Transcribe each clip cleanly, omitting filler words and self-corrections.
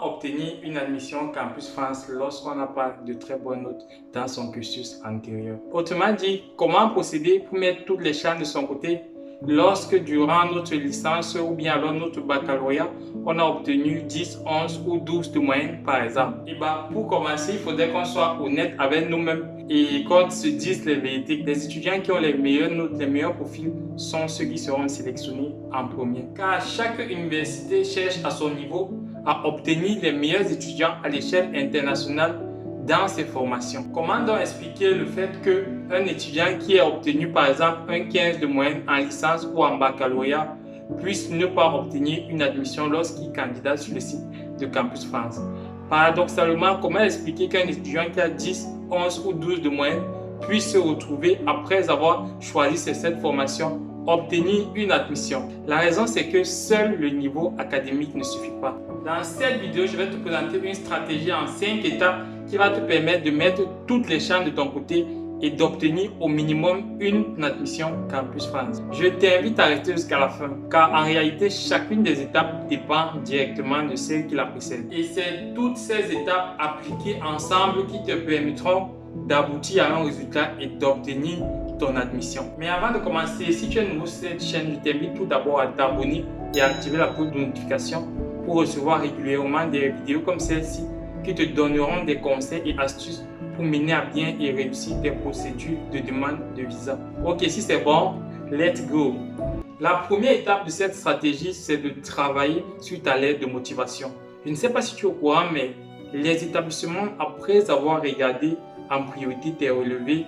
Comment obtenir une admission Campus France lorsqu'on n'a pas de très bonnes notes dans son cursus antérieur? Autrement dit, comment procéder pour mettre toutes les chances de son côté lorsque durant notre licence ou bien alors notre baccalauréat, on a obtenu 10, 11 ou 12 de moyenne par exemple? Et pour commencer, il faudrait qu'on soit honnête avec nous-mêmes et qu'on se dise les vérités. Les étudiants qui ont les meilleures notes, les meilleurs profils sont ceux qui seront sélectionnés en premier. Car chaque université cherche à son niveau à obtenir les meilleurs étudiants à l'échelle internationale dans ses formations. Comment donc expliquer le fait qu'un étudiant qui a obtenu par exemple un 15 de moyenne en licence ou en baccalauréat puisse ne pas obtenir une admission lorsqu'il candidate sur le site de Campus France? Paradoxalement, comment expliquer qu'un étudiant qui a 10, 11 ou 12 de moyenne puisse se retrouver, après avoir choisi cette formation, obtenir une admission? La raison, c'est que seul le niveau académique ne suffit pas. Dans cette vidéo, je vais te présenter une stratégie en 5 étapes qui va te permettre de mettre toutes les chances de ton côté et d'obtenir au minimum une admission Campus France. Je t'invite à rester jusqu'à la fin, car en réalité, chacune des étapes dépend directement de celle qui la précède. Et c'est toutes ces étapes appliquées ensemble qui te permettront d'aboutir à un résultat et d'obtenir ton admission. Mais avant de commencer, si tu es nouveau sur cette chaîne, je t'invite tout d'abord à t'abonner et à activer la cloche de notification pour recevoir régulièrement des vidéos comme celle-ci qui te donneront des conseils et astuces pour mener à bien et réussir tes procédures de demande de visa. Ok, si c'est bon, let's go! La première étape de cette stratégie, c'est de travailler sur ta lettre de motivation. Je ne sais pas si tu es au courant, mais les établissements, après avoir regardé en priorité tes relevés,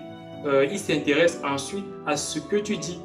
ils s'intéressent ensuite à ce que tu dis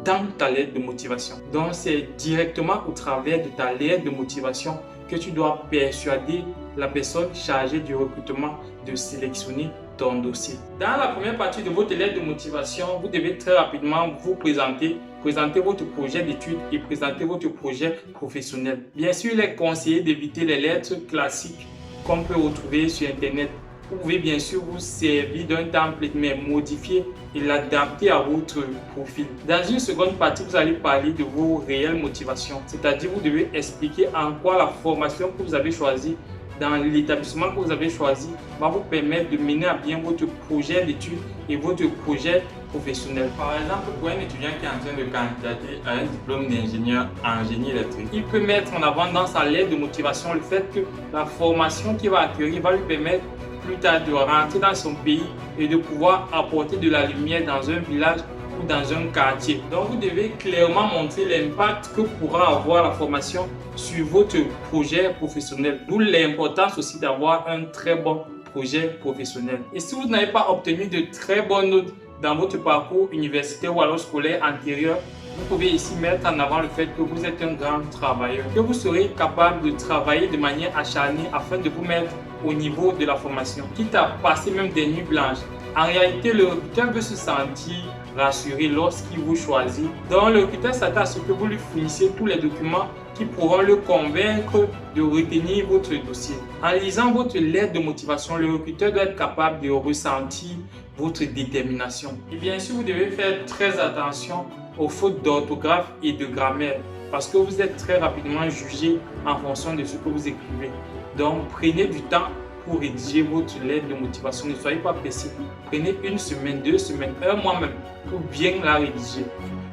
dans ta lettre de motivation. Donc, c'est directement au travers de ta lettre de motivation que tu dois persuader la personne chargée du recrutement de sélectionner ton dossier. Dans la première partie de votre lettre de motivation, vous devez très rapidement vous présenter votre projet d'études et présenter votre projet professionnel. Bien sûr, il est conseillé d'éviter les lettres classiques qu'on peut retrouver sur Internet. Vous pouvez bien sûr vous servir d'un template, mais modifier et l'adapter à votre profil. Dans une seconde partie, vous allez parler de vos réelles motivations. C'est-à-dire, vous devez expliquer en quoi la formation que vous avez choisie dans l'établissement que vous avez choisi va vous permettre de mener à bien votre projet d'études et votre projet professionnel. Par exemple, pour un étudiant qui est en train de candidater à un diplôme d'ingénieur en génie électrique, il peut mettre en avant dans sa lettre de motivation le fait que la formation qu'il va acquérir va lui permettre plus tard de rentrer dans son pays et de pouvoir apporter de la lumière dans un village ou dans un quartier. Donc vous devez clairement montrer l'impact que pourra avoir la formation sur votre projet professionnel. D'où l'importance aussi d'avoir un très bon projet professionnel. Et si vous n'avez pas obtenu de très bonnes notes dans votre parcours universitaire ou alors scolaire antérieur, vous pouvez ici mettre en avant le fait que vous êtes un grand travailleur, que vous serez capable de travailler de manière acharnée afin de vous mettre au niveau de la formation, quitte à passer même des nuits blanches. En réalité, le recruteur veut se sentir rassuré lorsqu'il vous choisit. Donc, le recruteur s'attend à ce que vous lui fournissiez tous les documents qui pourront le convaincre de retenir votre dossier. En lisant votre lettre de motivation, le recruteur doit être capable de ressentir votre détermination. Et bien sûr, vous devez faire très attention aux fautes d'orthographe et de grammaire parce que vous êtes très rapidement jugé en fonction de ce que vous écrivez. Donc, prenez du temps pour rédiger votre lettre de motivation. Ne soyez pas pressé. Prenez une semaine, 2 semaines, un mois même pour bien la rédiger.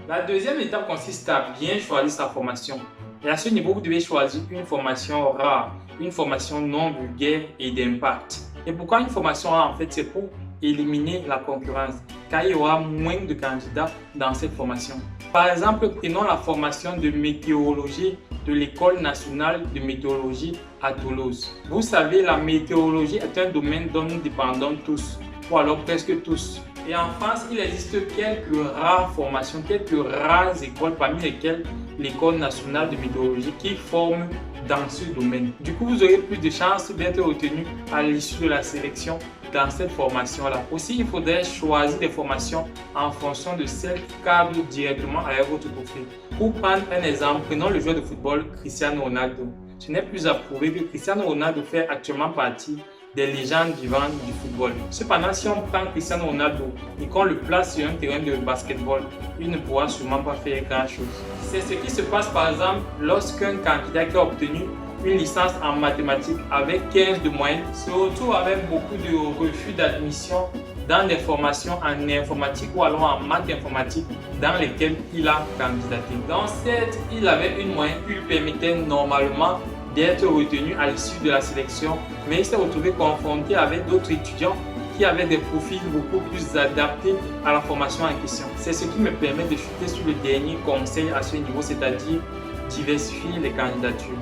La deuxième étape consiste à bien choisir sa formation. Et à ce niveau, vous devez choisir une formation rare, une formation non vulgaire et d'impact. Et pourquoi une formation rare? En fait, c'est pour éliminer la concurrence, car il y aura moins de candidats dans cette formation. Par exemple, prenons la formation de météorologie de l'École nationale de météorologie à Toulouse. Vous savez, la météorologie est un domaine dont nous dépendons tous, ou alors presque tous. Et en France, il existe quelques rares formations, quelques rares écoles, parmi lesquelles l'École nationale de météorologie qui forme dans ce domaine. Du coup, vous aurez plus de chances d'être retenu à l'issue de la sélection dans cette formation-là. Aussi, il faudrait choisir des formations en fonction de celles qui cadrent directement avec votre profil. Pour prendre un exemple, prenons le joueur de football Cristiano Ronaldo. Ce n'est plus à prouver que Cristiano Ronaldo fait actuellement partie des légendes vivantes du football. Cependant, si on prend Cristiano Ronaldo et qu'on le place sur un terrain de basketball, il ne pourra sûrement pas faire grand chose. C'est ce qui se passe par exemple lorsqu'un candidat qui a obtenu une licence en mathématiques avec 15 de moyenne se retrouve avec beaucoup de refus d'admission dans des formations en informatique ou alors en maths informatique dans lesquelles il a candidaté. Dans cette, il avait une moyenne qui lui permettait normalement d'être retenu à l'issue de la sélection, mais il s'est retrouvé confronté avec d'autres étudiants qui avaient des profils beaucoup plus adaptés à la formation en question. C'est ce qui me permet de chuter sur le dernier conseil à ce niveau, c'est-à-dire diversifier les candidatures.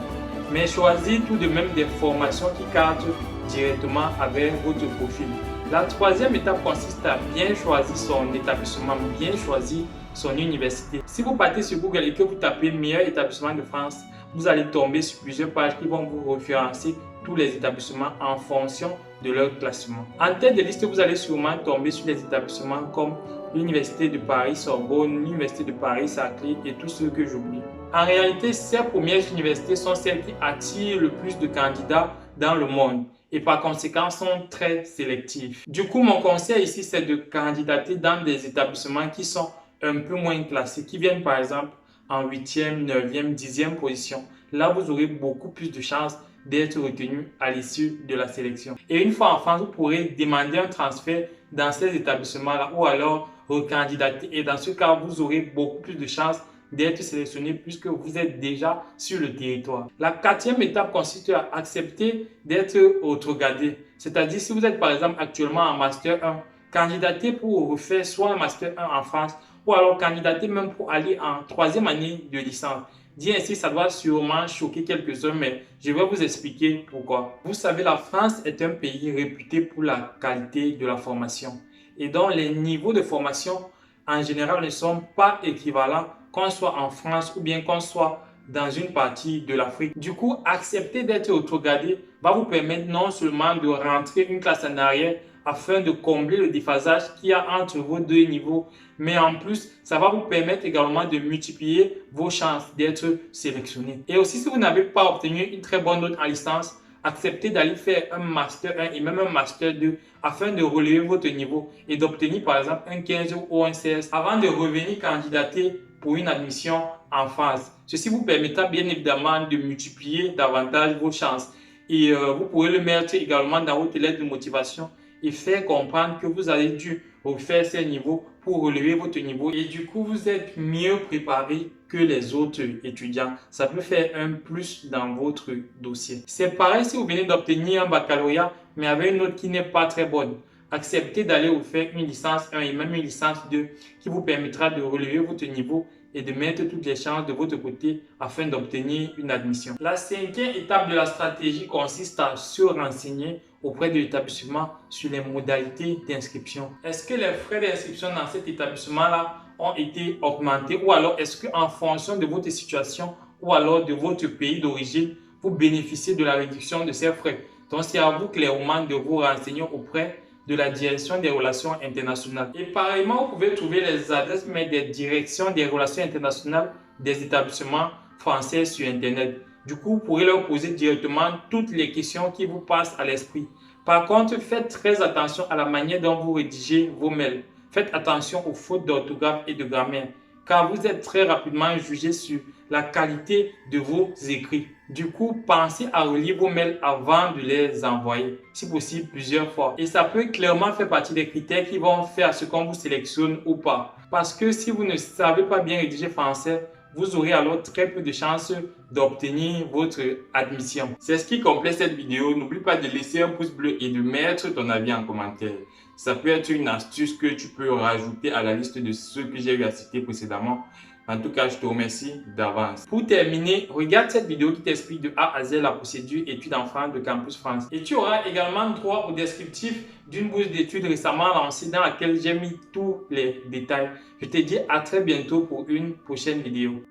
Mais choisir tout de même des formations qui cadrent directement avec votre profil. La troisième étape consiste à bien choisir son établissement, bien choisir son université. Si vous partez sur Google et que vous tapez meilleur établissement de France, vous allez tomber sur plusieurs pages qui vont vous référencer tous les établissements en fonction de leur classement. En tête de liste, vous allez sûrement tomber sur des établissements comme l'Université de Paris-Sorbonne, l'Université de Paris-Saclay et tous ceux que j'oublie. En réalité, ces premières universités sont celles qui attirent le plus de candidats dans le monde et par conséquent sont très sélectifs. Du coup, mon conseil ici, c'est de candidater dans des établissements qui sont un peu moins classés, qui viennent par exemple en 8e, 9e, 10e position. Là, vous aurez beaucoup plus de chances d'être retenu à l'issue de la sélection. Et une fois en France, vous pourrez demander un transfert dans ces établissements-là ou alors recandidater. Et dans ce cas, vous aurez beaucoup plus de chances d'être sélectionné puisque vous êtes déjà sur le territoire. La quatrième étape consiste à accepter d'être rétrogradé. C'est-à-dire si vous êtes par exemple actuellement en Master 1, candidater pour refaire soit un Master 1 en France ou alors candidater même pour aller en 3e année de licence. Dit ainsi, ça doit sûrement choquer quelques-uns, mais je vais vous expliquer pourquoi. Vous savez, la France est un pays réputé pour la qualité de la formation. Et donc, les niveaux de formation, en général, ne sont pas équivalents qu'on soit en France ou bien qu'on soit dans une partie de l'Afrique. Du coup, accepter d'être rétrogradé va vous permettre non seulement de rentrer une classe en arrière afin de combler le déphasage qu'il y a entre vos deux niveaux, mais en plus, ça va vous permettre également de multiplier vos chances d'être sélectionné. Et aussi, si vous n'avez pas obtenu une très bonne note en licence, acceptez d'aller faire un Master 1 et même un Master 2 afin de relever votre niveau et d'obtenir par exemple un 15 ou un 16 avant de revenir candidater pour une admission en France. Ceci vous permettra bien évidemment de multiplier davantage vos chances. Et vous pourrez le mettre également dans votre lettre de motivation et faire comprendre que vous avez dû refaire ces niveaux pour relever votre niveau et du coup vous êtes mieux préparé que les autres étudiants. Ça peut faire un plus dans votre dossier. C'est pareil si vous venez d'obtenir un baccalauréat mais avec une note qui n'est pas très bonne. Acceptez d'aller refaire une licence 1 et même une licence 2 qui vous permettra de relever votre niveau et de mettre toutes les chances de votre côté afin d'obtenir une admission. La cinquième étape de la stratégie consiste à se renseigner auprès de l'établissement sur les modalités d'inscription. Est-ce que les frais d'inscription dans cet établissement-là ont été augmentés ou alors est-ce qu'en fonction de votre situation ou alors de votre pays d'origine, vous bénéficiez de la réduction de ces frais? Donc, c'est à vous clairement de vous renseigner auprès de la direction des relations internationales. Et pareillement, vous pouvez trouver les adresses mail des directions des relations internationales des établissements français sur Internet. Du coup, vous pourrez leur poser directement toutes les questions qui vous passent à l'esprit. Par contre, faites très attention à la manière dont vous rédigez vos mails. Faites attention aux fautes d'orthographe et de grammaire, car vous êtes très rapidement jugé sur la qualité de vos écrits. Du coup, pensez à relire vos mails avant de les envoyer, si possible plusieurs fois. Et ça peut clairement faire partie des critères qui vont faire ce qu'on vous sélectionne ou pas. Parce que si vous ne savez pas bien rédiger français, vous aurez alors très peu de chances d'obtenir votre admission. C'est ce qui complète cette vidéo. N'oublie pas de laisser un pouce bleu et de mettre ton avis en commentaire. Ça peut être une astuce que tu peux rajouter à la liste de ceux que j'ai eu à citer précédemment. En tout cas, je te remercie d'avance. Pour terminer, regarde cette vidéo qui t'explique de A à Z la procédure études en France de Campus France. Et tu auras également droit au descriptif d'une bourse d'études récemment lancée dans laquelle j'ai mis tous les détails. Je te dis à très bientôt pour une prochaine vidéo.